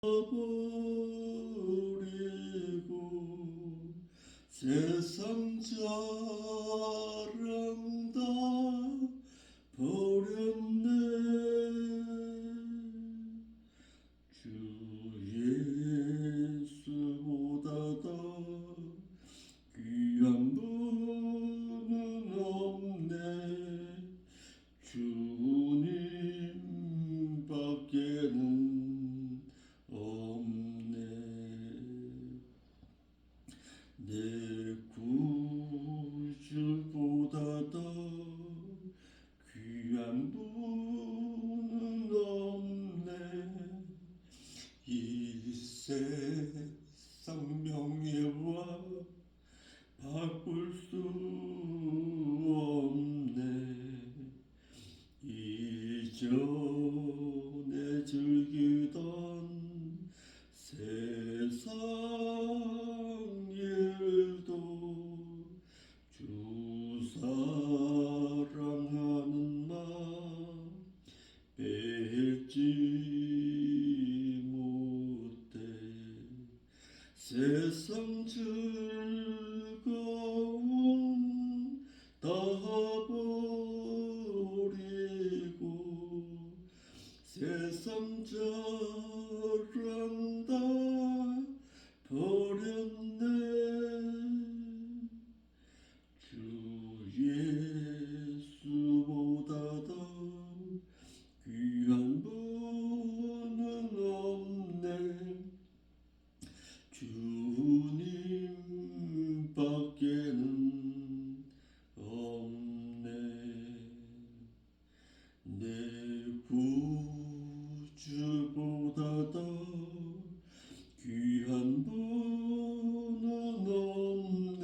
버리고 세상 자랑 다 버렸네. 주 예수보다 더 귀한 분은 없네. 주님밖에는 없네. 내 구주보다 더 귀한 분은 없네. 이 세상 명예와 바꿀 수 없네. 이전에 즐기던 세상 일도 주 사랑하는 마음 뺏지 못해. 세상 즐거움 다 버리고 세상 자랑 다 버렸네. 주 예수보다 더 귀한 분은 없네. 주님밖에는 없네. 내 구주보다 더 귀한 분은 없네.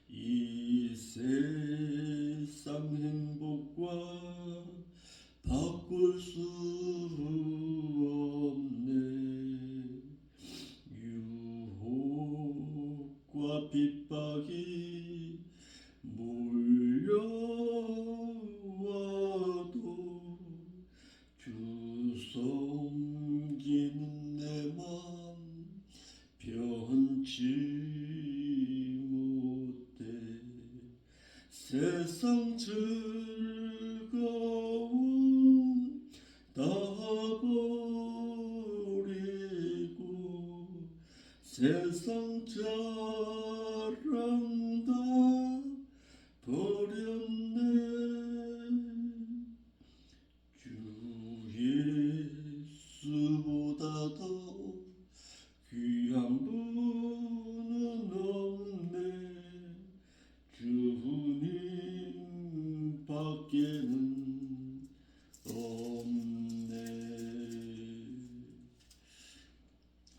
이 세상 행복과 바꿀 수 없네. 유혹과 핍박이 몰려와도 주 섬기는 내 맘 변치 못해. 세상 즐거움 다 버리고 세상 자랑 다 버렸네. 주 예수보다 더 귀한 분은 없네. 주님밖에는 없네.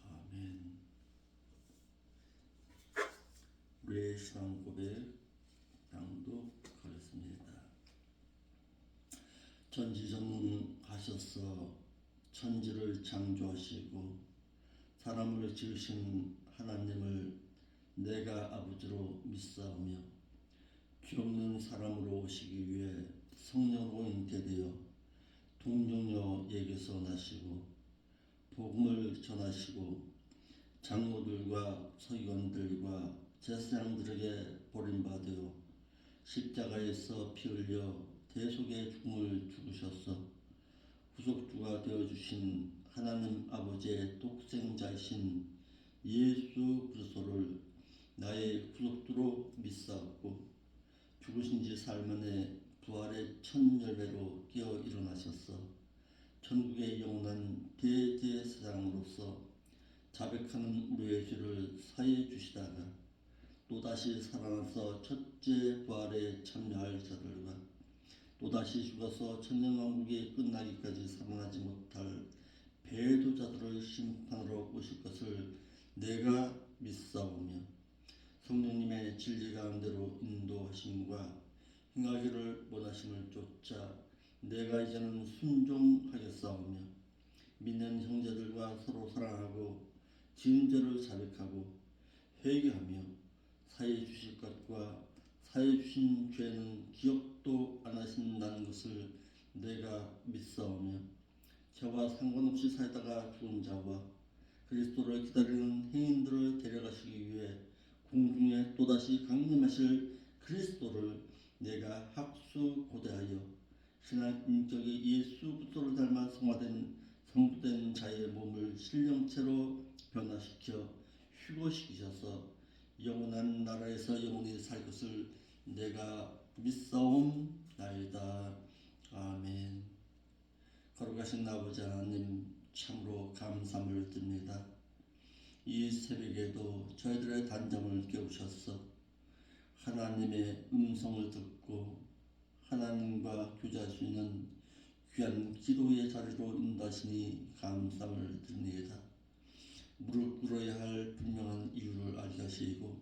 아멘. 우리의 신앙 고백 낭독하겠습니다. 전지전능하셔서 천지를 창조하시고 사람을 지으신 하나님을 내가 아버지로 믿사오며 귀없는 사람으로 오시기 위해 성령으로 잉태되어 동정녀에게서 나시고 복음을 전하시고 장로들과 서기관들과 제사장들에게 버림받아 십자가에서 피 흘려 대속의 죽음을 죽으셔서 구속주가 되어주신 하나님 아버지의 독생자이신 예수 그리스도를 나의 구속주로 믿사옵고 죽으신 지 사흘 만에 부활의 첫 열매로 깨어 일어나셔서 천국의 영원한 대제사장으로서 자백하는 우리의 죄를 사해 주시다가 또다시 살아나서 첫째 부활에 참여할 자들과 또다시 죽어서 천년왕국이 끝나기까지 살아나지 못할 배도자들을 심판하러 오실 것을 내가 믿사오며 성령님의 진리 가운데로 인도하심과 행하기를 원하심을 쫓아 내가 이제는 순종하겠사오며 믿는 형제들과 서로 사랑하고 지은 죄를 자백하고 회개하며 사해 주실 것과 사해 주신 죄는 기억도 안 하신다는 것을 내가 믿사오며 저와 상관없이 살다가 죽은 자와 그리스도를 기다리는 행인들을 데려가시기 위해 공중에 또다시 강림하실 그리스도를 내가 학수고대하여 신앙 인격이 예수 그리스도를 닮아 성부된 자의 몸을 신령체로 변화시켜 휴거시키셔서 영원한 나라에서 영원히 살 것을 내가 믿사옵나이다. 아멘. 거룩하신 아버지 하나님, 참으로 감사함을 드립니다. 이 새벽에도 저희들의 단잠을 깨우셔서 하나님의 음성을 듣고 하나님과 교제할 수 있는 귀한 기도의 자리로 인도하시니 감사함을 드립니다. 무릎 꿇어야 할 분명한 이유를 알게 하시고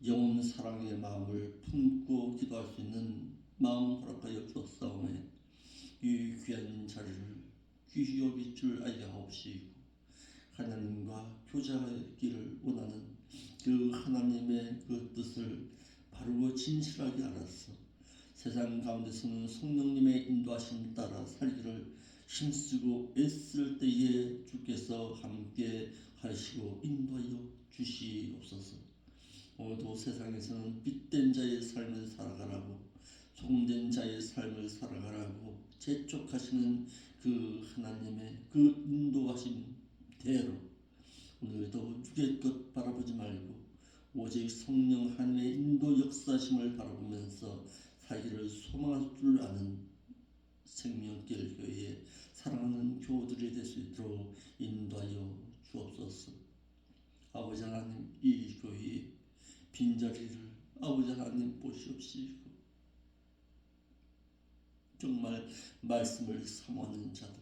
영혼 사랑의 마음을 품고 기도할 수 있는 마음 허락하여 주옵사오매 이 귀한 자리를 귀히 여길 줄 알게 하옵시고 하나님과 교제하기를 원하는 그 하나님의 그 뜻을 바르고 진실하게 알아서 세상 가운데서는 성령님의 인도하심 따라 살기를 힘쓰고 애쓸 때에 주께서 함께 하시고 인도하여 주시옵소서. 오늘도 세상에서는 빛된 자의 삶을 살아가라고 소금된 자의 삶을 살아가라고 재촉하시는 그 하나님의 그 인도하심 대로 오늘도 육의 것 바라보지 말고 오직 성령 하나님의 인도 역사심을 바라보면서 살기를 소망할 줄 아는 생명길 교회에 사랑하는 교우들이 될 수 있도록 인도하여 주옵소서. 아버지 하나님, 이 교회의 빈자리를 아버지 하나님 보시옵시고 정말 말씀을 사모하는 자들,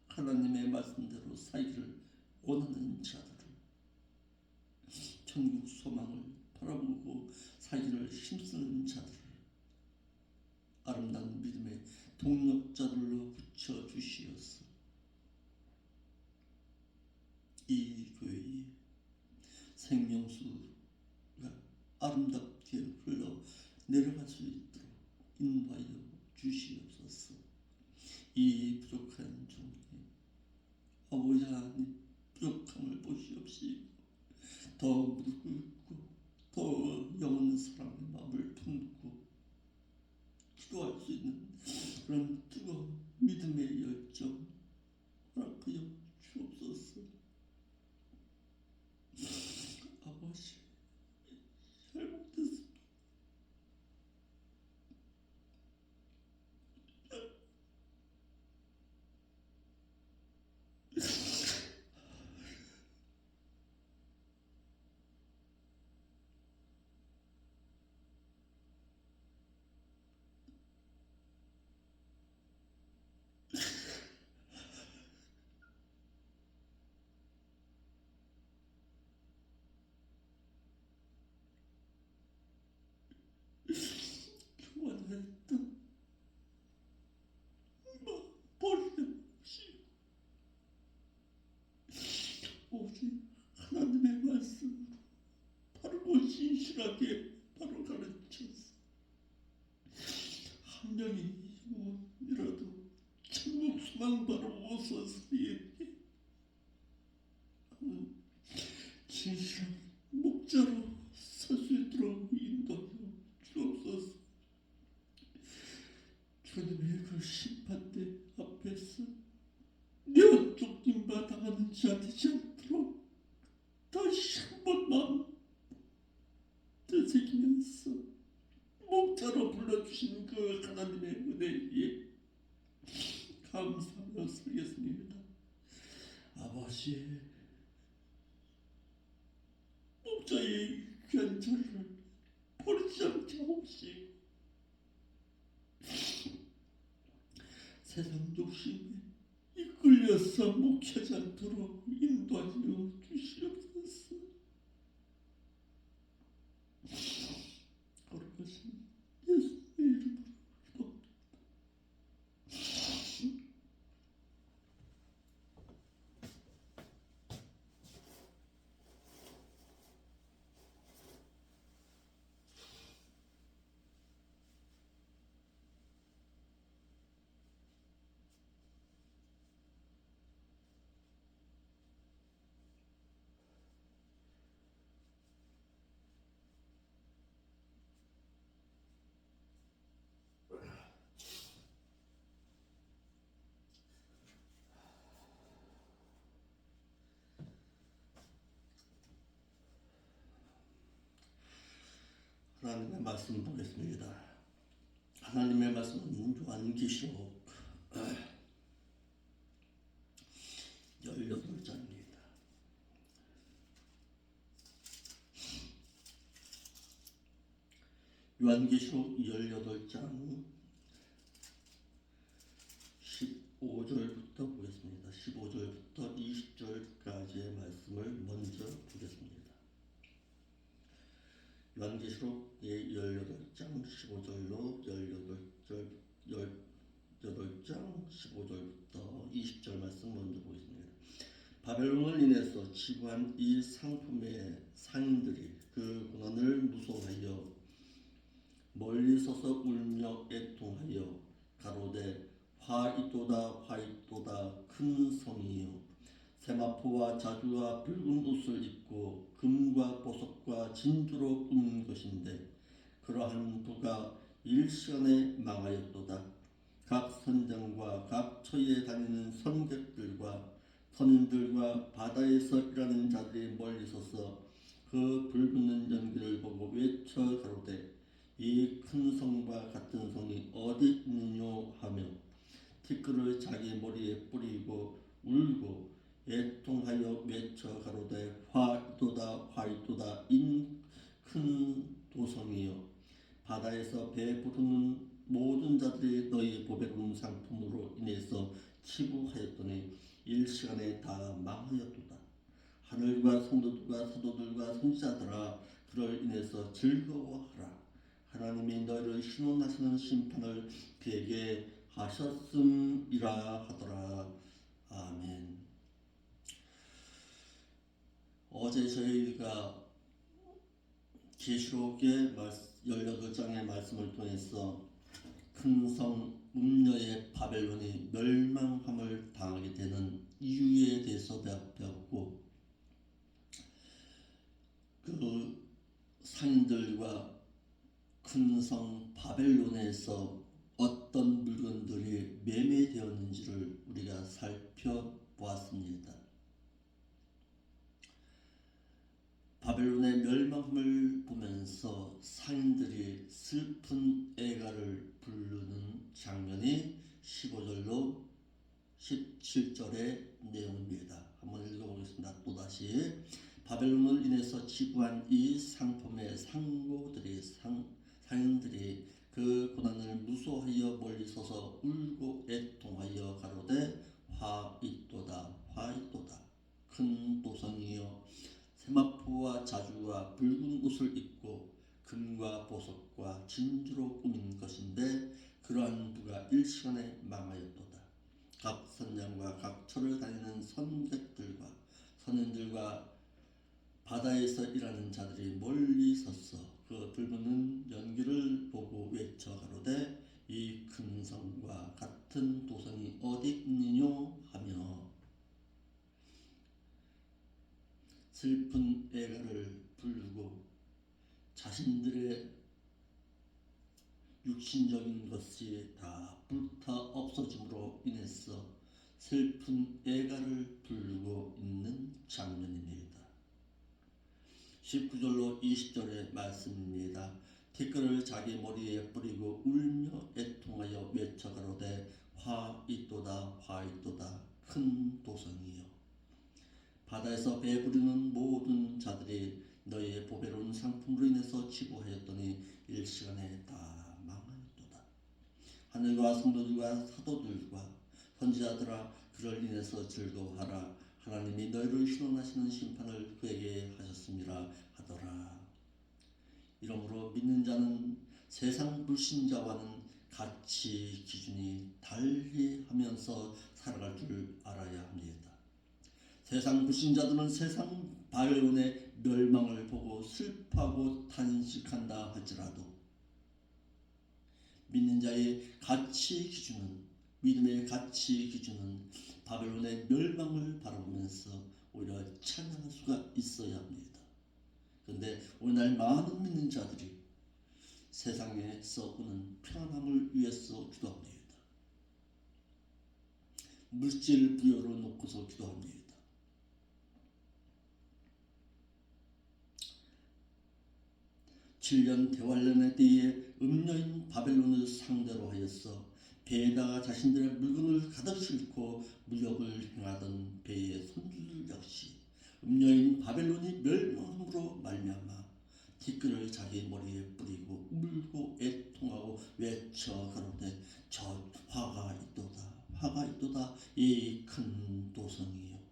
하나님의 말씀대로 살기를 원하는 자들을 천국 소망을 바라보고 살기를 힘쓰는 자들을 아름다운 믿음의 동력자들로 붙여주시옵소서. 이 교회의 생명수가 아름답게 흘러 내려갈 수 있도록 인도하여 주시옵소서. 이 부족한 종에 아버지 하나님 부족함을 보시옵시고 더 무릎 꿇고 더 영원한 사랑의 마음을 품고 기도할 수 있는 그런 뜨거운 믿음의 열정 허락하여 주옵소서. 아버지 잘못했습니다. 교만했던 버리없이 오직 하나님의 말씀으로 바르고 진실하게 바로 가르쳐서 한 명이 영혼이라도 천국 소망 바로 오소서에게 진실한 목자로 설 수 있도록 인도하여 주옵소서. 주님의 그 심판대 앞에서 내어 쫓김 바 당하는 자 되지 않도록 다시 한번 마음 되새기면서 목자로 불러주신 그 하나님의 은혜에 감사하며 살겠습니다. 아버지, 목자의 귀한 자리를 버리지 않게 하옵시고 세상 욕심에 이끌려서 목회하지 않도록 인도하여 주시옵소서. 거룩하신 예수의 이름으로 기도합니다. 하나님의 말씀 보겠습니다. 하나님의 말씀은 요한계시록 18장입니다. 요한계시록 18장 15절부터 보겠습니다. 15절부터 20절까지의 말씀을 먼저 보겠습니다. 요한계시록 18장 15절로 18장 15절부터 20절 말씀 먼저 보겠습니다. 바벨론을 인해서 치부한 이 상품의 상인들이 그 고난을 무서워하여 멀리 서서 울며 애통하여 가로되 화 있도다 큰 성이요 세마포와 자주와 붉은 옷을 입고 금과 보석과 진주로 꾸민 것인데 그러한 부가 일시간에 망하였도다. 각 선장과 각 처에 다니는 선객들과 선인들과 바다에서 일하는 자들이 멀리 서서 그 불붙는 연기를 보고 외쳐 가로되 이 큰 성과 같은 성이 어디 있느뇨 하며 티끌을 자기 머리에 뿌리고 울고 애통하여 외쳐 가로되 화 있도다 인 큰 도성이여 바다에서 배부르는 모든 자들이 너희 보배로운 상품으로 인해서 치부하였더니 일시간에 다 망하였도다. 하늘과 성도들과 사도들과 선지자들아 그를 인해서 즐거워하라. 하나님이 너희를 신원하시는 심판을 그에게 하셨음이라 하더라. 아멘. 어제 저희가 계시록의 18장의 말씀을 통해서 큰 성 음녀의 바벨론이 멸망함을 당하게 되는 이유에 대해서 배웠고 그 상인들과 큰 성 바벨론에서 어떤 물건들이 매매되었는지를 우리가 살펴보았습니다. 바벨론의 멸망을 보면서 상인들이 슬픈 애가를 부르는 장면이 15절로 17절의 내용입니다. 한번 읽어보겠습니다. 또다시 바벨론을 인해서 치부한 이 상품의 상고들이 상인들이 그 고난을 무서워하여 멀리 서서 울고 애통하여 가로되 화 있도다 큰 도성이여 세마포와 자주와 붉은 옷을 입고 금과 보석과 진주로 꾸민 것인데 그러한 부가 일시간에 망하였도다. 각 선장과 각 처를 다니는 선객들과 선인들과 바다에서 일하는 자들이 멀리 서서 그 불붙는 연기를 보고 외쳐 가로되 이 큰 성과 같은 도성이 어디 있느뇨 하며 슬픈 애가를 부르고 자신들의 육신적인 것이 다 불타 없어짐으로 인해서 슬픈 애가를 부르고 있는 장면입니다. 19절로 20절의 말씀입니다. 티끌을 자기 머리에 뿌리고 울며 애통하여 외쳐 가로되 화 있도다 큰 도성이여 바다에서 배부르는 모든 자들이 너희의 보배로운 상품으로 인해서 치부하였더니 일시간에 다 망하였도다. 하늘과 성도들과 사도들과 선지자들아 그를 인해서 즐거워하라. 하나님이 너희를 신원하시는 심판을 그에게 하셨음이라 하더라. 이러므로 믿는 자는 세상 불신자와는 가치 기준이 달리하면서 살아갈 줄 알아야 합니다. 세상 불신자들은 세상 바벨론의 멸망을 보고 슬퍼하고 탄식한다 할지라도 믿는 자의 가치 기준은 믿음의 가치 기준은 바벨론의 멸망을 바라보면서 오히려 찬양할 수가 있어야 합니다. 그런데 오늘날 많은 믿는 자들이 세상에서 오는 평안함을 위해서 기도합니다. 물질 부여로 놓고서 기도합니다. 7년 대환란의 때에 음녀인 바벨론을 상대로 하여서 배에다가 자신들의 물건을 가득 싣고 무역을 행하던 배의 선주들 역시 음녀인 바벨론이 멸망함으로 말미암아 티끌을 자기 머리에 뿌리고 울고 애통하고 외쳐 가로되 저 화가 있도다 이 큰 도성이요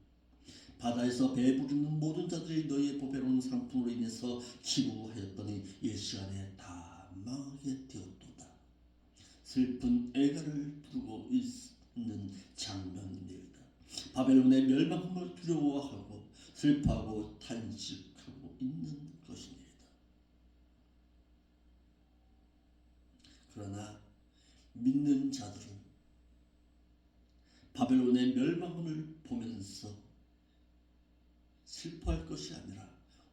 바다에서 배부르는 모든 자들이 너희의 보배로운 상품으로 인해서 기부하였더니 일시간에 다 망하게 되었도다. 슬픈 애가를 부르고 있는 장면입니다. 바벨론의 멸망함을 두려워하고 슬퍼하고 탄식하고 있는 것입니다. 그러나 믿는 자들은 바벨론의 멸망함을 보면서 슬퍼할 것이 아니라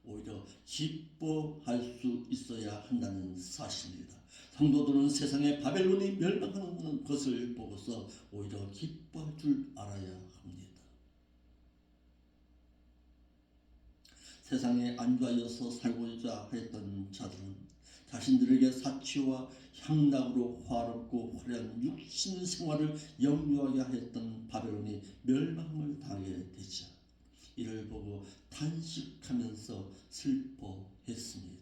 오히려 기뻐할 수 있어야 한다는 사실입니다. 성도들은 세상의 바벨론이 멸망하는 것을 보고서 오히려 기뻐할 줄 알아야 합니다. 세상에 안주하여서 살고자 했던 자들은 자신들에게 사치와 향락으로 화롭고 화려한 육신 생활을 영유하게 하였던 바벨론이 멸망을 당하게 되자 이를 보고 탄식하면서 슬퍼했습니다.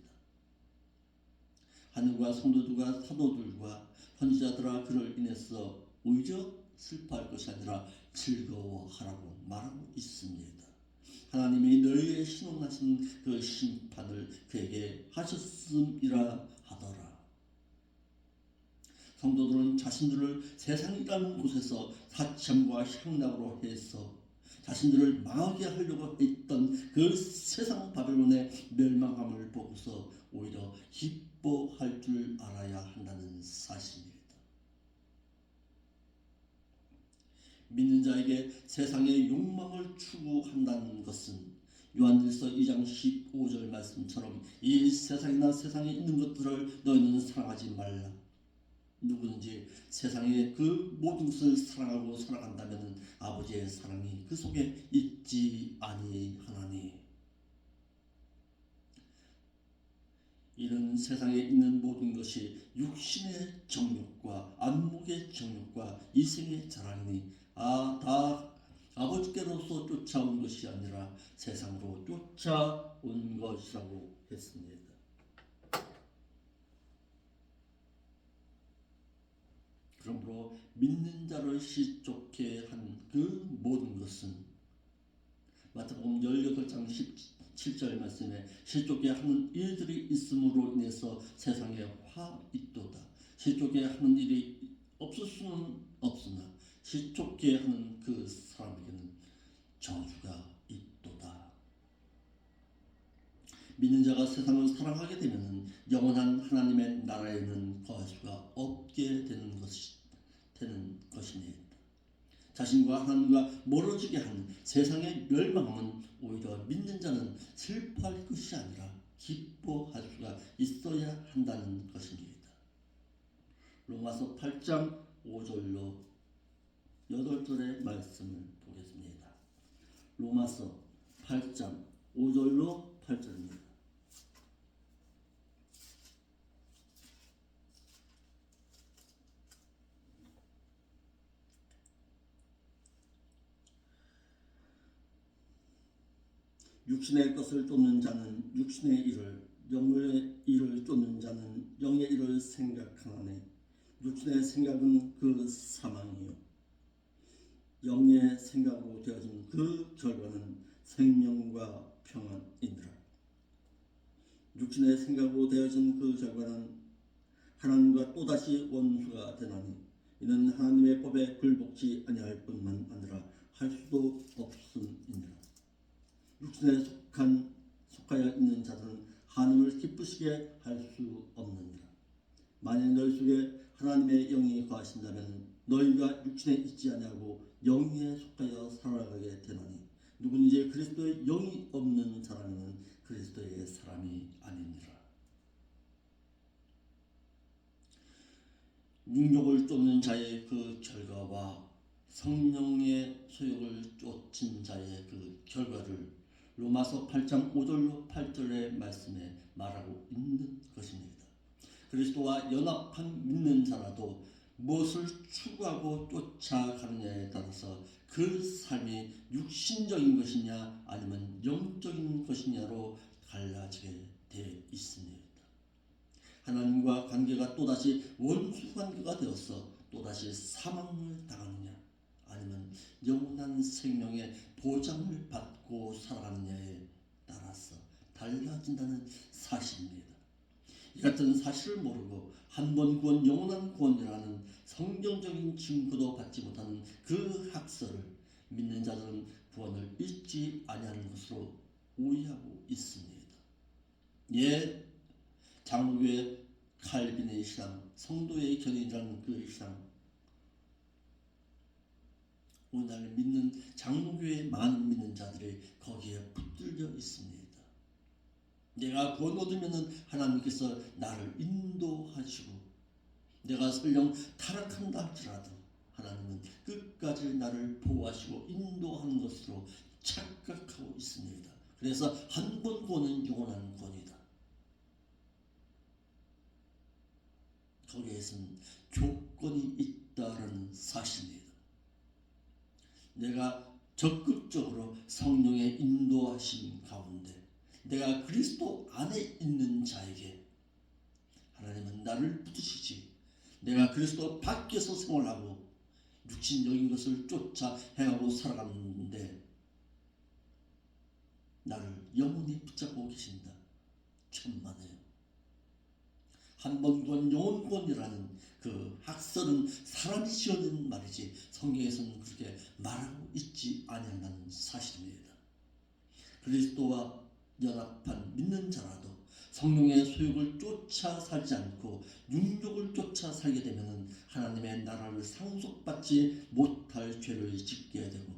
하늘과 성도들과 사도들과 선지자들아 그를 인해서 오히려 슬퍼할 것이 아니라 즐거워하라고 말하고 있습니다. 하나님이 너희의 신원하신 그 심판을 그에게 하셨음이라 하더라. 성도들은 자신들을 세상이라는 곳에서 사참과 향락으로 해서 자신들을 망하게 하려고 했던 그 세상 바벨론의 멸망함을 보고서 오히려 기뻐할 줄 알아야 한다는 사실입니다. 믿는 자에게 세상의 욕망을 추구한다는 것은 요한일서 2장 15절 말씀처럼 이 세상이나 세상에 있는 것들을 너희는 사랑하지 말라. 누구든지 세상의 그 모든 것을 사랑하고 살아간다면 아버지의 사랑이 그 속에 있지 아니하나니 이는 세상에 있는 모든 것이 육신의 정욕과 안목의 정욕과 이생의 자랑이니 다 아버지께로서 쫓아온 것이 아니라 세상으로 쫓아온 것이라고 했습니다. 그러므로 믿는 자를 시쫓게 한 그 모든 것은 마태복음 18장 17절 말씀에 시쫓게 하는 일들이 있음으로 인해서 세상에 화 있도다. 시쫓게 하는 일이 없을 수는 없으나 시쫓게 하는 그 사람에게는 저주가 있도다. 믿는 자가 세상을 사랑하게 되면 영원한 하나님의 나라에는 거할 수가 없게 되는 것입니다. 자신과 하나님과 멀어지게 하는 세상의 멸망은 오히려 믿는 자는 슬퍼할 것이 아니라 기뻐할 수가 있어야 한다는 것입니다. 로마서 8장 5절로 8절의 말씀을 보겠습니다. 로마서 8장 5절로 8절입니다. 육신의 것을 쫓는 자는 육신의 일을, 영의 일을 쫓는 자는 영의 일을 생각하나니 육신의 생각은 그 사망이요 영의 생각으로 되어진 그 결과는 생명과 평안이니라. 육신의 생각으로 되어진 그 결과는 하나님과 또다시 원수가 되나니 이는 하나님의 법에 굴복지 아니할 뿐만 아니라 할 수도 없음이니라. 육신에 속하여 있는 자들은 하나님을 기쁘시게 할 수 없느니라. 만일 너희 속에 하나님의 영이 거하신다면 너희가 육신에 있지 아니하고 영에 속하여 살아가게 되나니 누구든지 그리스도의 영이 없는 사람은 그리스도의 사람이 아니니라. 육욕을 쫓는 자의 그 결과와 성령의 소욕을 쫓은 자의 그 결과를 로마서 8장 5절로 8절의 말씀에 말하고 있는 것입니다. 그리스도와 연합한 믿는 자라도 무엇을 추구하고 쫓아가느냐에 따라서 그 삶이 육신적인 것이냐 아니면 영적인 것이냐로 갈라지게 되어 있습니다. 하나님과 관계가 또다시 원수 관계가 되어서 또다시 사망을 당하느냐 아니면 영원한 생명의 보장을 받고 살아가느냐에 따라서 달라진다는 사실입니다. 이 같은 사실을 모르고 한 번 구원 영원한 구원이라는 성경적인 증거도 받지 못하는 그 학설을 믿는 자들은 구원을 잊지 아니하는 것으로 오해하고 있습니다. 예, 장로교의 칼빈의 신앙, 성도의 견인이라는 그 신앙, 오늘 믿는 장로교의 많은 믿는 자들이 거기에 붙들려 있습니다. 내가 구원 얻으면 하나님께서 나를 인도하시고 내가 설령 타락한다 할지라도 하나님은 끝까지 나를 보호하시고 인도하는 것으로 착각하고 있습니다. 그래서 한 번 구원은 영원한 구원이다. 거기에서는 조건이 있다는 사실입니다. 내가 적극적으로 성령의 인도하심 가운데 내가 그리스도 안에 있는 자에게 하나님은 나를 붙으시지 내가 그리스도 밖에서 생활하고 육신적인 것을 쫓아 행하고 살아가는데 나를 영원히 붙잡고 계신다. 천만에요. 한 번 구원 영원 구원이라는 그 학설은 사람이 지어낸 말이지 성경에서는 그렇게 말하고 있지 아니한다는 사실입니다. 그리스도와 연합한 믿는 자라도 성령의 소욕을 쫓아 살지 않고 육욕을 쫓아 살게 되면 하나님의 나라를 상속받지 못할 죄를 짓게 되고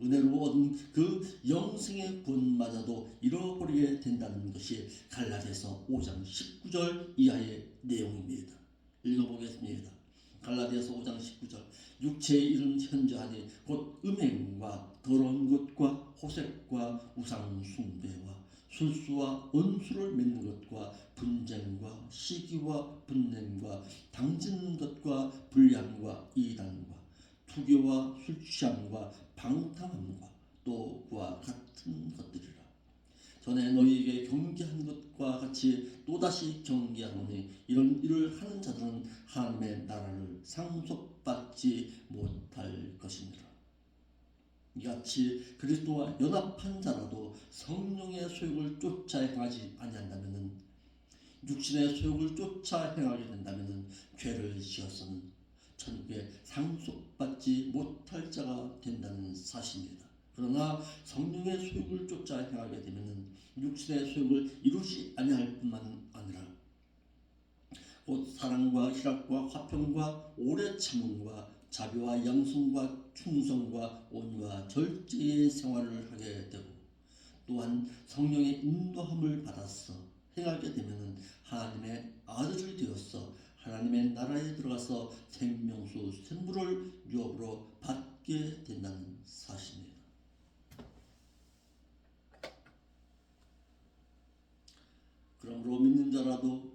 은혜로 얻은 그 영생의 구원마저도 잃어버리게 된다는 것이 갈라디아서 5장 19절 이하의 내용입니다. 읽어보겠습니다. 갈라디아서 5장 19절 육체의 일은 현저하니 곧 음행과 더러운 것과 호색과 우상 숭배와 술수와 원수를 맺는 것과 분쟁과 시기와 분냄과 당짓는 것과 불량과 이단과 투교와 술 취함과 방탕함과 또 그와 같은 것들이라. 전에 너희에게 경계한 것과 같이 또다시 경계하노니 이런 일을 하는 자들은 하나님의 나라를 상속받지 못할 것이니라. 이같이 그리스도와 연합한 자라도 성령의 소욕을 쫓아 행하지 아니한다면 육신의 소욕을 쫓아 행하게 된다면 죄를 지어서는 천국에 상속받지 못할 자가 된다는 사실입니다. 그러나 성령의 소욕을 쫓아 행하게 되면 육신의 소욕을 이루지 아니할 뿐만 아니라 곧 사랑과 희락과 화평과 오래 참음과 자비와 양성과 충성과 온유와 절제의 생활을 하게 되고 또한 성령의 인도함을 받아서 행하게 되면 하나님의 아들이 되어서 하나님의 나라에 들어가서 생명수 생물을 유업으로 받게 된다는 사실입니다. 그러므로 믿는 자라도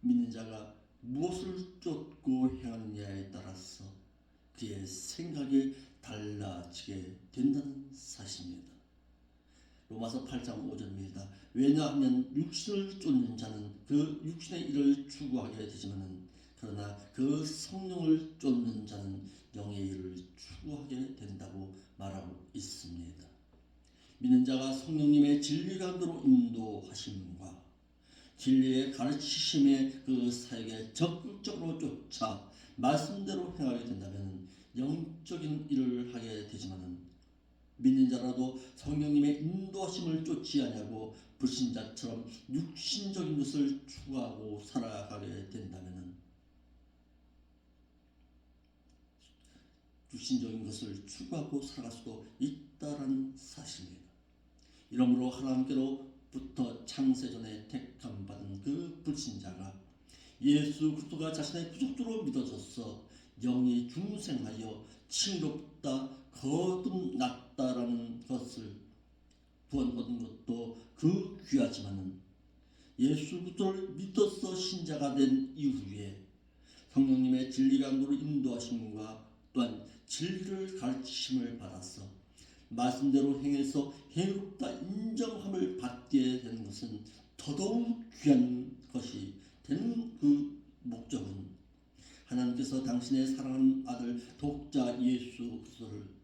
믿는 자가 무엇을 쫓고 행하느냐에 따라서 그의 생각이 달라지게 된다는 사실입니다. 로마서 8장 5절입니다. 왜냐하면 육신을 쫓는 자는 그 육신의 일을 추구하게 되지만 그러나 그 성령을 쫓는 자는 영의 일을 추구하게 된다고 말하고 있습니다. 믿는 자가 성령님의 진리 가운데로 인도하심과 진리의 가르치심의 그 사역에 적극적으로 쫓아 말씀대로 행하게 된다면 영적인 일을 하게 되지만 믿는 자라도 성령님의 인도하심을 쫓지 아니하고 불신자처럼 육신적인 것을 추구하고 살아가게 된다면 육신적인 것을 추구하고 살아갈 수도 있다는 사실입니다. 이러므로 하나님께로부터 창세전에 택함 받은 그 불신자가 예수 그리스도가 자신의 구속주로 믿어져서 영이 중생하여 칭의롭다 거듭났다라는 것을 구원 얻은 것도 그 귀하지만은 예수 그리스도를 믿어서 신자가 된 이후에 성령님의 진리가 너로 인도하심과 또한 진리를 가르치심을 받아서 말씀대로 행해서 행롭다 인정함을 받게 되는 것은 더더욱 귀한 것이 되는 그 목적은 하나님께서 당신의 사랑하는 아들 독자 예수 그리스도를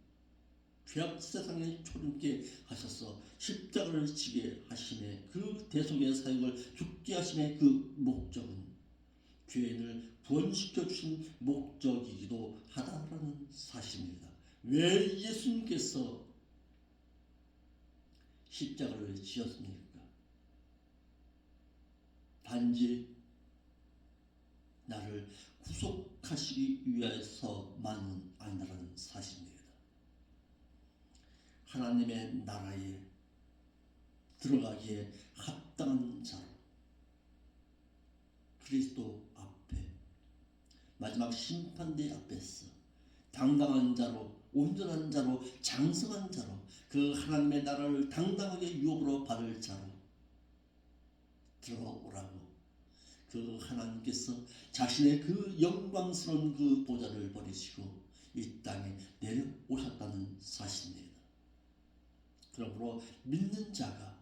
죄악 세상에 초림케 하셔서 십자가를 지게 하심의 그 대속의 사역을 죽게 하심의 그 목적은 죄인을 구원시켜 주신 목적이기도 하다라는 사실입니다. 왜 예수님께서 십자가를 지었습니까? 단지 나를 구속하시기 위해서만은 아니라는 사실입니다. 하나님의 나라에 들어가기에 합당한 자로 그리스도 앞에 마지막 심판대 앞에서 당당한 자로 온전한 자로 장성한 자로 그 하나님의 나라를 당당하게 유업으로 받을 자로 들어오라고 그 하나님께서 자신의 그 영광스러운 그 보좌를 버리시고 이 땅에 내려오셨다는 사실입니다. 그러므로 믿는 자가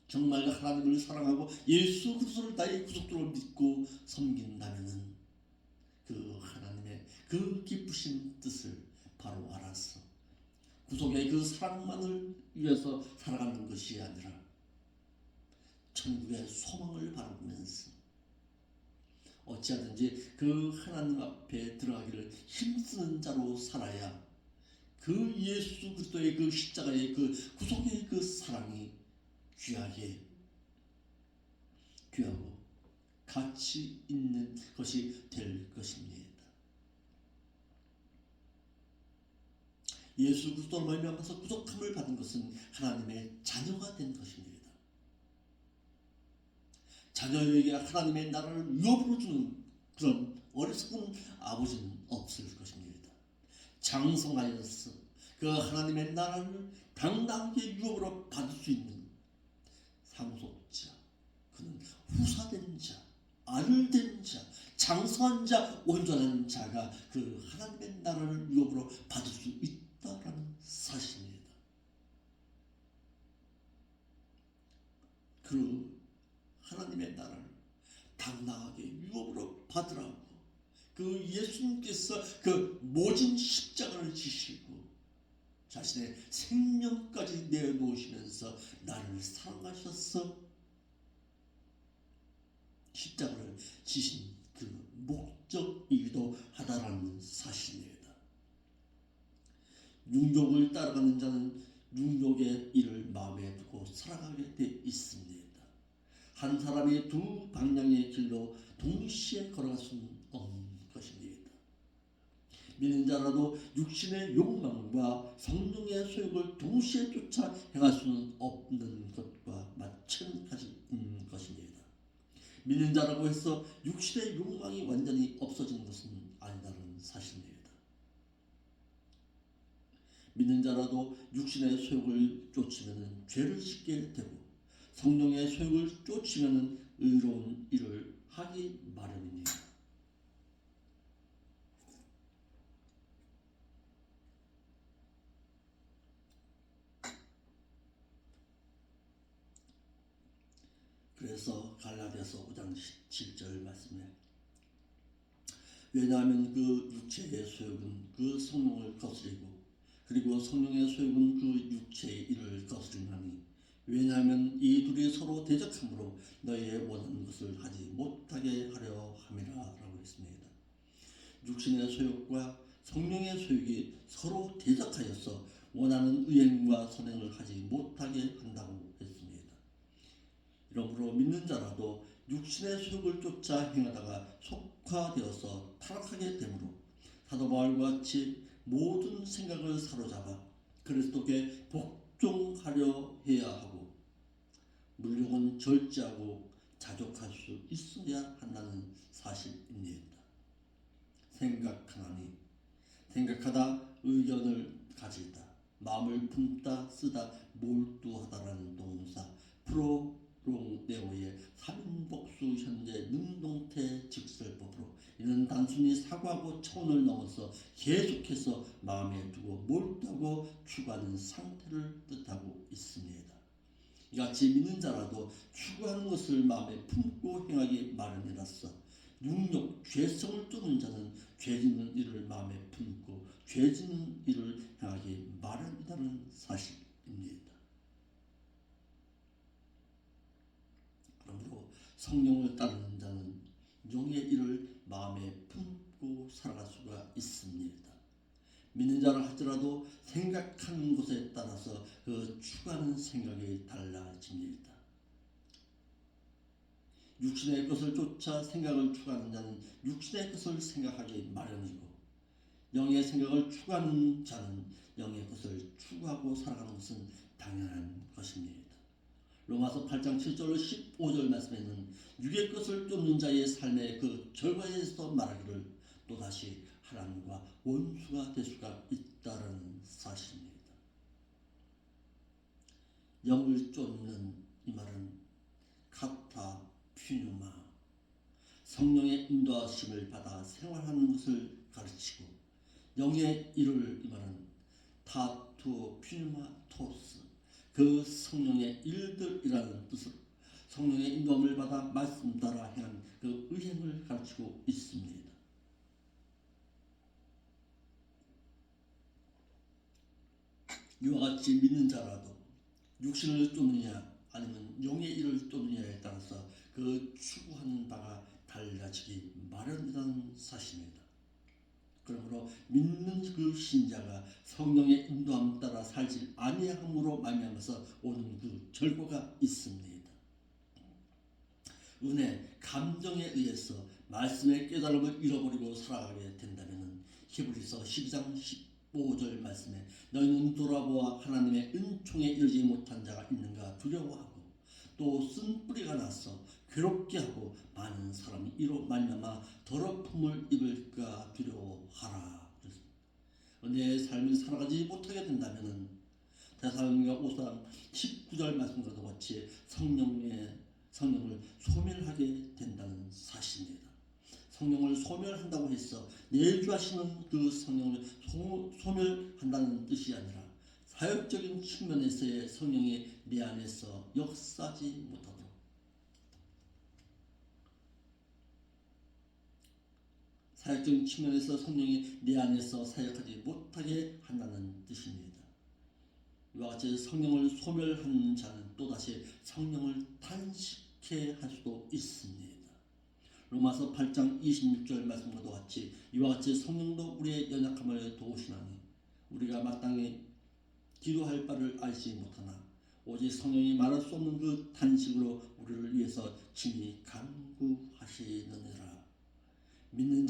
정말 하나님을 사랑하고 예수 그리스도를 나의 구속주로 믿고 섬긴다면은 그 하나님의 그 기쁘신 뜻을 바로 알아서 구속의 그 사랑만을 위해서 살아가는 것이 아니라 천국의 소망을 바라보면서 어찌하든지 그 하나님 앞에 들어가기를 힘쓰는 자로 살아야 그 예수 그리스도의 그 십자가의 그 구속의 그 사랑이 귀하고 가치 있는 것이 될 것입니다. 예수 그리스도로 말미암아서 구속함을 받은 것은 하나님의 자녀가 된 것입니다. 자녀에게 하나님의 나라를 유업으로 주는 그런 어리석은 아버지는 없을 것입니다. 장성하여서 그 하나님의 나라를 당당하게 유업으로 받을 수 있는 상속자, 그는 후사된 자, 아들된 자, 장성한 자, 온전한 자가 그 하나님의 나라를 유업으로 받을 수 있다라는 사실입니다. 그 하나님의 나라를 당당하게 유업으로 받으라고 그 예수님께서 그 모진 십자가를 지시고 자신의 생명까지 내놓으시면서 나를 사랑하셔서 십자가를 지신 그 목적이기도 하다라는 사실입니다. 육욕을 따라가는 자는 육욕의 일을 마음에 두고 살아가게 돼 있습니다. 한 사람이 두 방향의 길로 동시에 걸어갈 수는 없는 것입니다. 믿는 자라도 육신의 욕망과 성령의 소욕을 동시에 쫓아 행할 수는 없는 것과 마찬가지인 것입니다. 믿는 자라고 해서 육신의 욕망이 완전히 없어지는 것은 아니라는 사실입니다. 믿는 자라도 육신의 소욕을 쫓으면 죄를 짓게 되고 성령의 소욕을 쫓으면 의로운 일을 하기 마련입니다. 그래서 갈라디아서 5장 17절 말씀에 왜냐하면 그 육체의 소욕은 그 성령을 거스리고 그리고 성령의 소욕은 그 육체의 일을 거스리나니 왜냐하면 이 둘이 서로 대적함으로 너희의 원하는 것을 하지 못하게 하려 함이라 라고 했습니다. 육신의 소욕과 성령의 소욕이 서로 대적하여서 원하는 의행과 선행을 하지 못하게 한다고 했습니다. 이러므로 믿는 자라도 육신의 소욕을 쫓아 행하다가 속화되어서 타락하게 되므로 사도 바울과 같이 모든 생각을 사로잡아 그리스도께 복종하려 해야 하고 물욕은 절제하고 자족할 수 있어야 한다는 사실입니다. 생각하나니 생각하다 의견을 가지다 마음을 품다 쓰다 몰두하다라는 동사 프로롱네오의 3인복수 현재 능동태 직설법으로 이는 단순히 사고하고 차원을 넘어서 계속해서 마음에 두고 몰두하고 추구하는 상태를 뜻하고 있습니다. 이같이 믿는 자라도 추구하는 것을 마음에 품고 행하기 마련이라서 육력 죄성을 쫓는 자는 죄짓는 일을 마음에 품고 죄짓는 일을 행하기 마련이라는 사실입니다. 그러므로 성령을 따르는 자는 영의 일을 마음에 품고 살아갈 수가 있습니다. 믿는 자라 할지라도 생각하는 것에 따라서 그 추구하는 생각이 달라집니다. 육신의 것을 쫓아 생각을 추구하는 자는 육신의 것을 생각하기 마련이고 영의 생각을 추구하는 자는 영의 것을 추구하고 살아가는 것은 당연한 것입니다. 로마서 8장 7절 15절 말씀에는 육의 것을 쫓는 자의 삶의 그 결과에 대해서 말하기를 또다시 하나님과 원수가 될 수가 있다는 사실입니다. 영을 쫓는 이 말은 카타 퓨뉴마 성령의 인도하심을 받아 생활하는 것을 가르치고 영의 일을 이 말은 타투 퓨뉴마 토스 그 성령의 일들이라는 뜻으로 성령의 인도함을 받아 말씀 따라 행한 그 의행을 가르치고 있습니다. 이와 같이 믿는 자라도 육신을 쫓느냐 아니면 영의 일을 쫓느냐에 따라서 그 추구하는 바가 달라지기 마련이라는 사실입니다. 그러므로 믿는 그 신자가 성령의 인도함 따라 살지 아니함으로 말미암아서 오는 그 결과가 있습니다. 은혜, 감정에 의해서 말씀의 깨달음을 잃어버리고 살아가게 된다면 히브리서 12장 15절 말씀에 너희는 돌아보아 하나님의 은총에 이르지 못한 자가 있는가 두려워하고 또 쓴뿌리가 나서 괴롭게 하고 많은 사람이 이로 말미암아 더럽힘을 입을까 두려워하라. 내 삶을 살아가지 못하게 된다면 데살로니가 5장 19절 말씀과 같이 성령을 소멸하게 된다는 사실입니다. 성령을 소멸한다고 해서 내주하시는 그 성령을 소멸한다는 뜻이 아니라 사역적인 측면에서의 성령이 내 안에서 역사하지 못하도록 사역적인 측면에서 성령이 내 안에서 사역하지 못하게 한다는 뜻입니다. 이와 같이 성령을 소멸하는 자는 또다시 성령을 탄식해 할 수도 있습니다. 로마서 8장 26절 말씀과도 같이 이와 같이 성령도 우리의 연약함을 도우시나니 우리가 마땅히 기도할 바를 알지 못하나 오직 성령이 말할 수 없는 그 탄식으로 우리를 위해서 친히 간구하시느니라. 믿는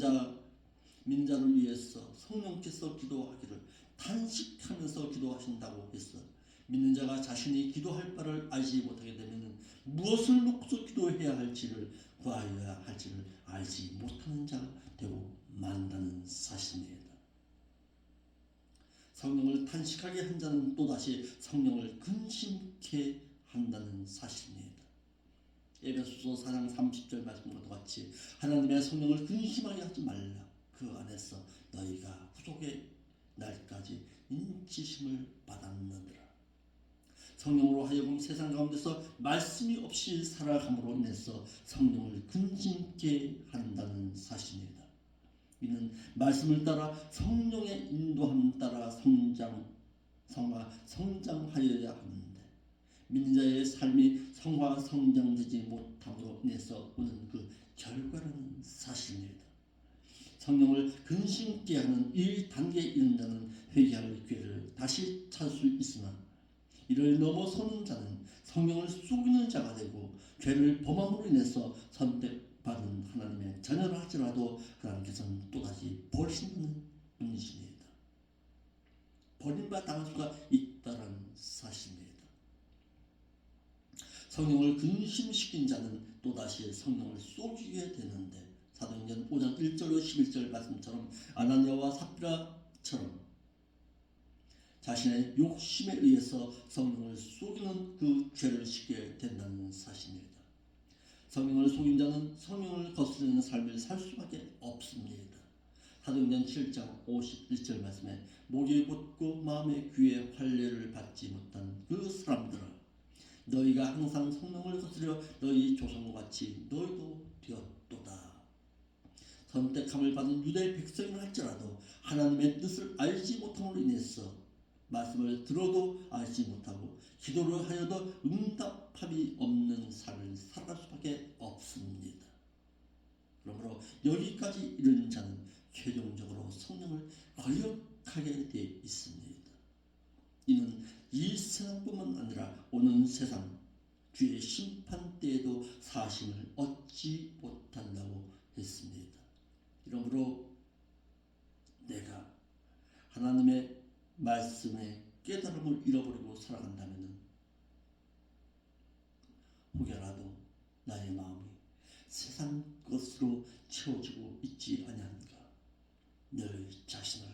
자를 위해서 성령께서 기도하기를 탄식하면서 기도하신다고 했어. 믿는 자가 자신이 기도할 바를 알지 못하게 되면 무엇을 놓고서 기도해야 할지를 구하여야 할지를 알지 못하는 자가 되고 만다는 사실입니다. 성령을 탄식하게 한 자는 또다시 성령을 근심케 한다는 사실입니다. 에베소서 4장 30절 말씀과 같이 하나님의 성령을 근심하게 하지 말라. 그 안에서 너희가 후속의 날까지 인치심을 받았느니라. 성령으로 하여금 세상 가운데서 말씀이 없이 살아감으로 인해서 성령을 근심케 한다는 사실입니다. 이는 말씀을 따라 성령의 인도함 따라 성장하여야 하는데 믿는 자의 삶이 성화 성장되지 못함으로 인해서 오는 그 결과라는 사실입니다. 성령을 근심케 하는 이 단계에 이른 자는 회개할 기회를 다시 찾을 수 있으나 이를 넘어서는 자는 성령을 속이는 자가 되고 죄를 범함으로 인해서 선택받은 하나님의 자녀라 할지라도 하나님께서는 또다시 버리시는 분이십니다. 버림받아 당할 수가 있다는 사실입니다. 성령을 근심시킨 자는 또다시 성령을 쏘기게 되는데 사도행전 5장 1절로 11절 말씀처럼 아나니아와 삽비라처럼 자신의 욕심에 의해서 성령을 속이는 그 죄를 짓게 된다는 사실입니다. 성령을 속인 자는 성령을 거스르는 삶을 살 수밖에 없습니다. 사도행전 7장 51절 말씀에 목이 곧고 마음의 귀에 할례를 받지 못한 그 사람들아, 너희가 항상 성령을 거스려 너희 조상과 같이 너희도 되었도다. 선택함을 받은 유대 백성이라 할지라도 하나님의 뜻을 알지 못함으로 인해서 말씀을 들어도 알지 못하고 기도를 하여도 응답함이 없는 삶을 살아갈 수밖에 없습니다. 그러므로 여기까지 이른 자는 최종적으로 성령을 거역하게 되어 있습니다. 이는 이 세상뿐만 아니라 오는 세상 주의 심판 때에도 사심을 얻지 못한다고 했습니다. 이러므로 내가 하나님의 말씀의 깨달음을 잃어버리고 살아간다면 혹여라도 나의 마음이 세상 것으로 채워지고 있지 아니한가, 늘 자신을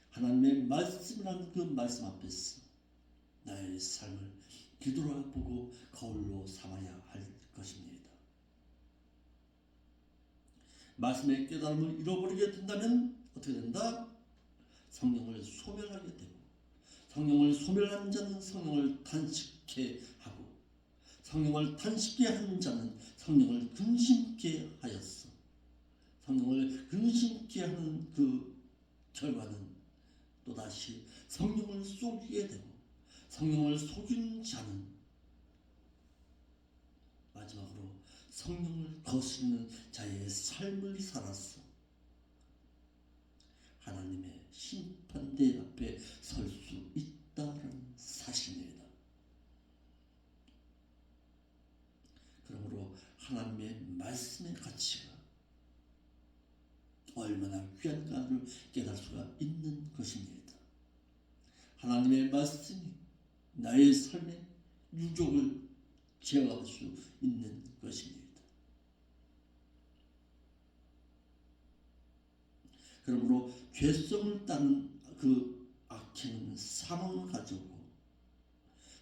하나님의 말씀이라는 그 말씀 앞에서 나의 삶을 뒤돌아보고 거울로 삼아야 할 것입니다. 말씀의 깨달음을 잃어버리게 된다면 어떻게 된다? 성령을 소멸하게 되고, 성령을 소멸한 자는 성령을 탄식케 하고, 성령을 탄식케 하는 자는 성령을 근심케 하였어. 성령을 근심케 하는 그 결과는 또다시 성령을 속이게 되고, 성령을 속인 자는 마지막으로 성령을 거스르는 자의 삶을 살았어. 하나님의 심판대 앞에 설 수 있다는 사실입니다. 그러므로 하나님의 말씀의 가치가 얼마나 귀한가를 깨달을 수가 있는 것입니다. 하나님의 말씀이 나의 삶의 유족을 제어할 수 있는 것입니다. 그러므로 죄성을 따른 그 악행은 사망을 가져오고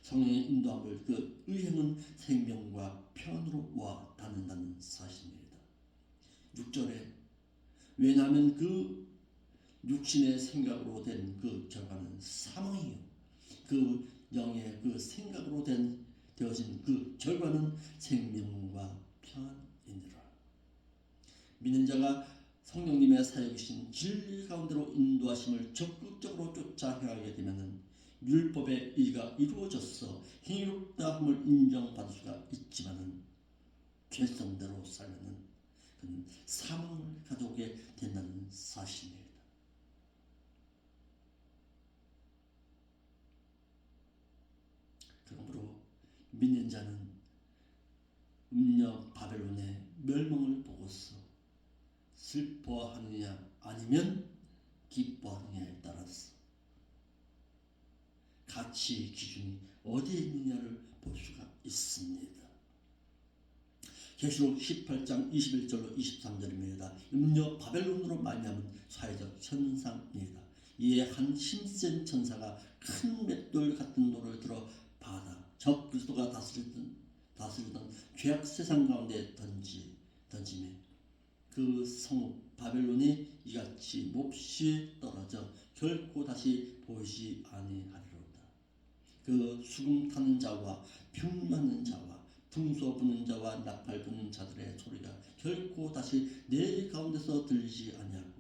성령의 인도함을 그 의행은 생명과 평안으로 와 닿는다는 사실입니다. 6절에 왜냐하면 그 육신의 생각으로 된 그 결과는 사망이요, 그 영의 그 생각으로 되어진 그 결과는 생명과 평안이니라. 믿는 자가 성령님의 사역이신 진리 가운데로 인도하심을 적극적으로 쫓아 행하게 되면 율법의 의가 이루어져서 행위롭다함을 인정받을 수가 있지만은 죄성대로 살면은 그는 사망을 가져오게 된다는 사실입니다. 그러므로 믿는 자는 음녀 바벨론의 멸망을 보고서 슬퍼하느냐 아니면 기뻐하느냐에 따라서 가치 기준이 어디에 있느냐를 볼 수가 있습니다. 계시록 18장 21절로 23절입니다. 음녀 바벨론으로 말미암은 사회적 현상입니다. 이에 한 힘센 천사가 큰 맷돌 같은 돌을 들어 바다 적 그리스도가 다스리던 죄악 세상 가운데 던짐에 그 성읍 바벨론이 이같이 몹시 떨어져 결코 다시 보이지 아니하리로다. 그 수금 타는 자와 평류하는 자와 풍소 부는 자와 나팔 부는 자들의 소리가 결코 다시 내 가운데서 들리지 아니하고,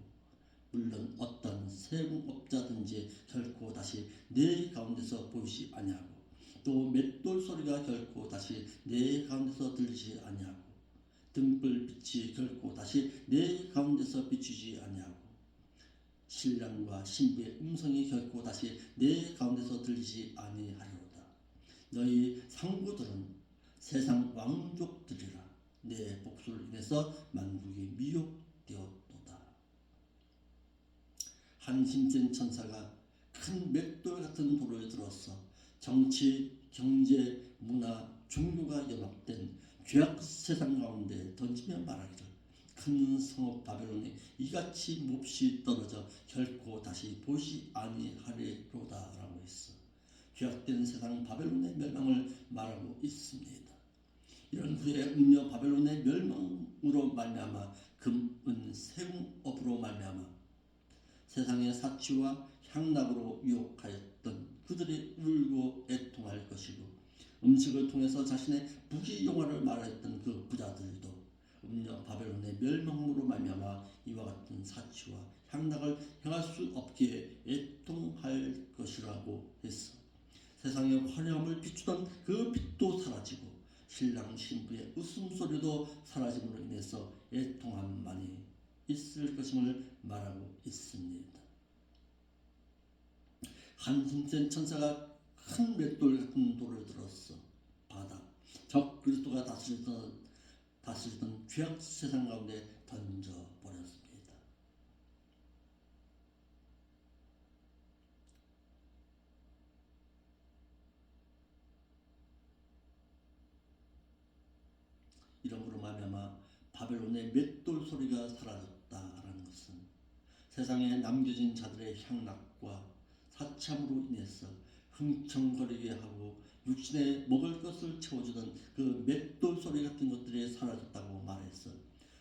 물론 어떤 세공업자든지 결코 다시 내 가운데서 보이지 아니하고, 또 맷돌 소리가 결코 다시 내 가운데서 들리지 아니하고, 등불빛이 결코 다시 내 가운데서 비추지 아니하고, 신랑과 신부의 음성이 결코 다시 내 가운데서 들리지 아니하리로다. 너희 상부들은 세상 왕족들이라. 내 복수를 인해서 만국이 미혹되었도다. 한 힘센 천사가 큰 맷돌 같은 돌을 들어서 정치, 경제, 문화, 종교가 연합된 죄악 세상 가운데 던지며 말하기를, 큰 성읍 바벨론이 이같이 몹시 떨어져 결코 다시 보시 아니하리로다라고 했어. 죄악된 세상 바벨론의 멸망을 말하고 있습니다. 이런 후에 음녀 바벨론의 멸망으로 말미암아 금은 세공업으로 말미암아 세상의 사치와 향락으로 유혹하였던 그들이 울고 애통할 것이고, 음식을 통해서 자신의 부귀영화를 말했던 그 부자들도 음녀 바벨론의 멸망으로 말미암아 이와 같은 사치와 향락을 행할 수 없기에 애통할 것이라고 했어. 세상의 화려함을 비추던 그 빛도 사라지고 신랑 신부의 웃음소리도 사라짐으로 인해서 애통함만이 있을 것임을 말하고 있습니다. 한 힘센 천사가 큰 맷돌 같은 돌을 들었어. 바다 적 그리스도가 다스리던 죄악 세상 가운데 던져버렸습니다. 이러므로 말미암아 바벨론의 맷돌 소리가 사라졌다라는 것은 세상에 남겨진 자들의 향락과 사참으로 인해서 흥청거리게 하고 육신에 먹을 것을 채워주던 그 맷돌 소리 같은 것들이 사라졌다고 말했어.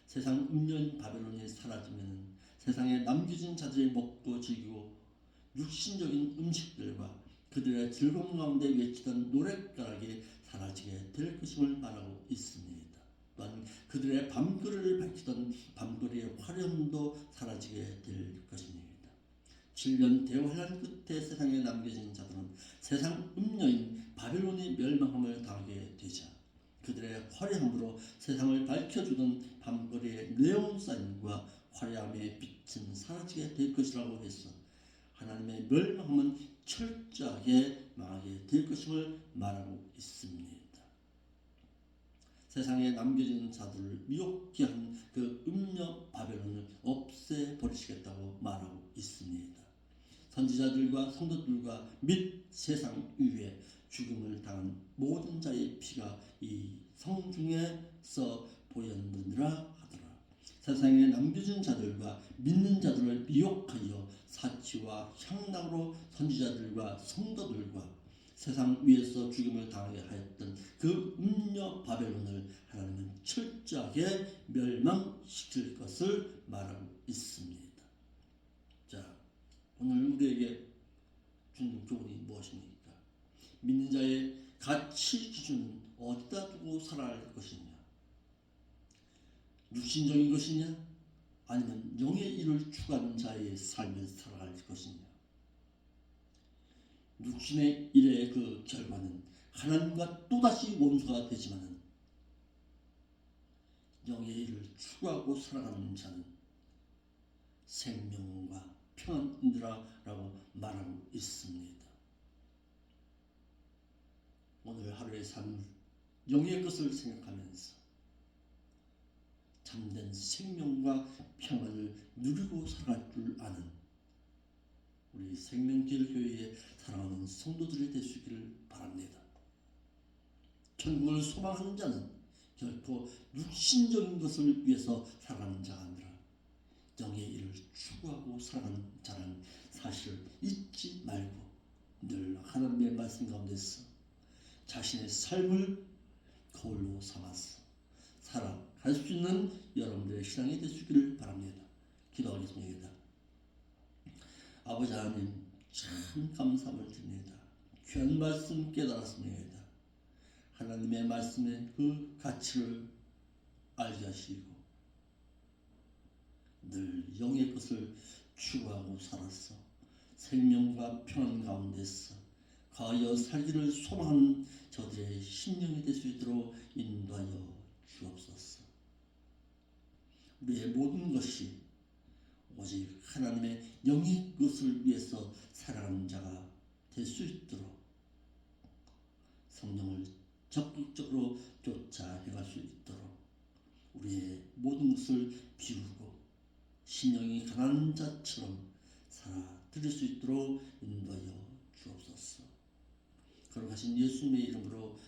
세상 음녀인 바벨론이 사라지면 세상에 남겨진 자들이 먹고 즐기고 육신적인 음식들과 그들의 즐거움 가운데 외치던 노랫가락이 사라지게 될 것임을 말하고 있습니다. 또한 그들의 밤거리를 밝히던 밤거리의 화려함도 사라지게 될 것입니다. 7년 대환란 끝에 세상에 남겨진 자들은 세상 음녀인 바벨론이 멸망함을 당하게 되자 그들의 화려함으로 세상을 밝혀주던 밤거리의 네온사인과 화려함의 빛은 사라지게 될 것이라고 했어. 하나님의 멸망함은 철저하게 망하게 될 것임을 말하고 있습니다. 세상에 남겨진 자들을 미혹게 한 그 음녀 바벨론을 없애버리시겠다고 말하고 있습니다. 선지자들과 성도들과 및 세상 위에 죽음을 당한 모든 자의 피가 이 성중에서 보였느니라 하더라. 세상에 남겨진 자들과 믿는 자들을 미혹하여 사치와 향락으로 선지자들과 성도들과 세상 위에서 죽임을 당하게 하였던 그 음녀 바벨론을 하나님은 철저하게 멸망시킬 것을 말하고 있습니다. 자, 오늘 우리에게 주는 교훈이 무엇입니까? 믿는 자의 가치 기준은 어디다 두고 살아갈 것이냐? 육신적인 것이냐? 아니면 영의 일을 추구하는 자의 삶을 살아갈 것이냐? 육신의 일의 그 결과는 하나님과 또다시 원수가 되지만 영의 일을 추구하고 살아가는 자는 생명과 평안이라고 말하고 있습니다. 오늘 하루의 삶을 영의 것을 생각하면서 참된 생명과 평안을 누리고 살아갈 줄 아는 우리 생명길 교회에 사랑하는 성도들이 될 수 있기를 바랍니다. 천국을 소망하는 자는 결코 육신적인 것을 위해서 살아가는 자가 아니라 영의 일을 추구하고 살아가는 자라는 사실을 잊지 말고 늘 하나님의 말씀 가운데서 자신의 삶을 거울로 삼아서 살아갈 수 있는 여러분들의 신앙이 될 수 있기를 바랍니다. 기도하겠습니다. 아버지 하나님 참 감사함을 드립니다. 귀한 말씀 깨달았습니다. 하나님의 말씀의 그 가치를 알게 하시고 늘 영의 것을 추구하고 살아서 생명과 평안 가운데서 가여 살기를 소망하는 저들의 심령이 될 수 있도록 인도하여 주옵소서. 우리의 모든 것이 오직 하나님의 영의 것을 위해서 살아가는 자가 될 수 있도록 성령을 적극적으로 쫓아 행할 수 있도록 우리의 모든 것을 비우고 심령이 가난한 자처럼 살아드릴 수 있도록 인도하여 주옵소서. 거룩하신 예수님의 이름으로